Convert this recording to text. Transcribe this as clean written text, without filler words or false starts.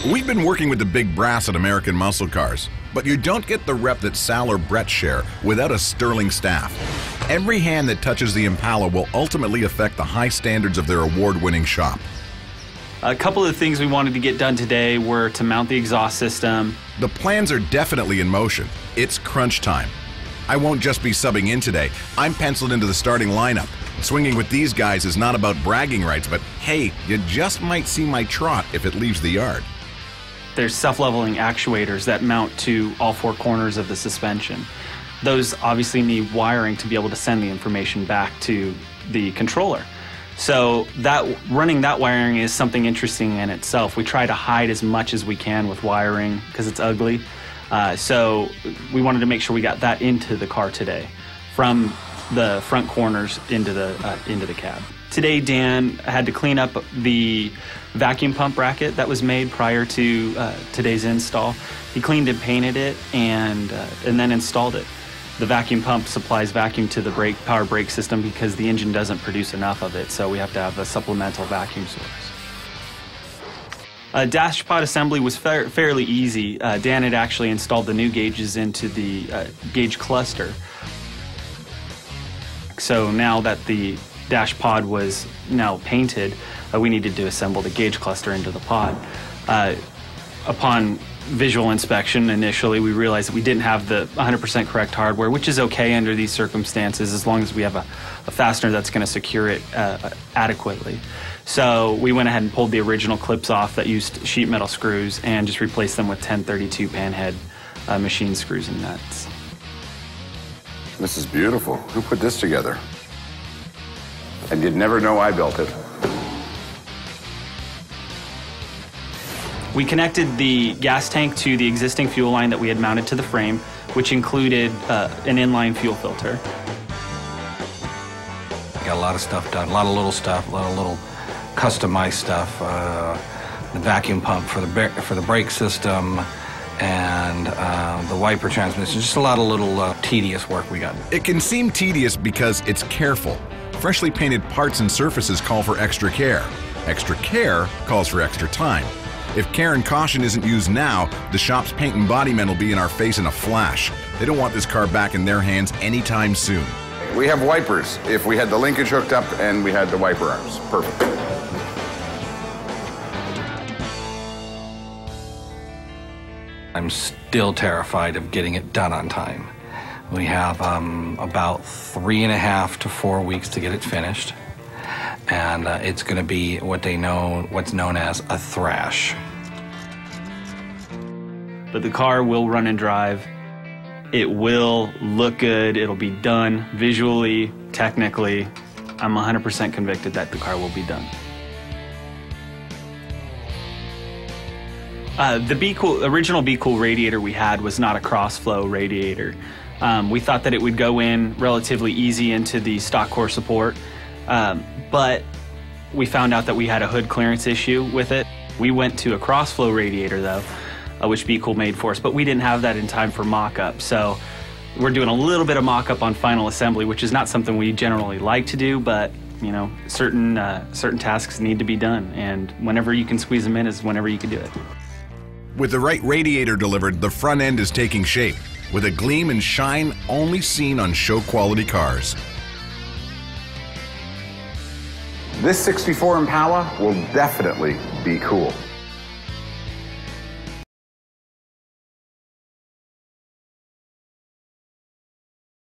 We've been working with the big brass at American Muscle Cars, but you don't get the rep that Sal or Brett share without a sterling staff. Every hand that touches the Impala will ultimately affect the high standards of their award-winning shop. A couple of things we wanted to get done today were to mount the exhaust system. The plans are definitely in motion. It's crunch time. I won't just be subbing in today. I'm penciled into the starting lineup. Swinging with these guys is not about bragging rights, but hey, you just might see my trot if it leaves the yard. There's self-leveling actuators that mount to all four corners of the suspension. Those obviously need wiring to be able to send the information back to the controller. So running that wiring is something interesting in itself. We try to hide as much as we can with wiring because it's ugly. So we wanted to make sure we got that into the car today, from the front corners into the cab. Today, Dan had to clean up the vacuum pump bracket that was made prior to today's install. He cleaned and painted it and then installed it. The vacuum pump supplies vacuum to the power brake system because the engine doesn't produce enough of it, so we have to have a supplemental vacuum source. Dash pod assembly was fairly easy. Dan had actually installed the new gauges into the gauge cluster. So now that the dash pod was now painted, we needed to assemble the gauge cluster into the pod. Upon visual inspection initially, we realized that we didn't have the 100% correct hardware, which is okay under these circumstances as long as we have a fastener that's going to secure it adequately. So we went ahead and pulled the original clips off that used sheet metal screws and just replaced them with 1032 panhead machine screws and nuts. This is beautiful. Who put this together? And you'd never know I built it. We connected the gas tank to the existing fuel line that we had mounted to the frame, which included an inline fuel filter. Got a lot of stuff done, a lot of little stuff, a lot of little customized stuff. The vacuum pump for the brake system, and the wiper transmission. Just a lot of little tedious work we got. It can seem tedious because it's careful. Freshly painted parts and surfaces call for extra care. Extra care calls for extra time. If care and caution isn't used now, the shop's paint and body men will be in our face in a flash. They don't want this car back in their hands anytime soon. We have wipers if we had the linkage hooked up and we had the wiper arms. Perfect. I'm still terrified of getting it done on time. We have about 3.5 to 4 weeks to get it finished. And it's going to be what's known as a thrash. But the car will run and drive. It will look good. It'll be done visually, technically. I'm 100% convicted that the car will be done. The original Be Cool radiator we had was not a cross-flow radiator. We thought that it would go in relatively easy into the stock core support. But we found out that we had a hood clearance issue with it. We went to a cross-flow radiator though, which Be Cool made for us, but we didn't have that in time for mock-up. So we're doing a little bit of mock-up on final assembly, which is not something we generally like to do, but you know, certain tasks need to be done, and whenever you can squeeze them in is whenever you can do it. With the right radiator delivered, the front end is taking shape, with a gleam and shine only seen on show-quality cars. This '64 Impala will definitely be cool.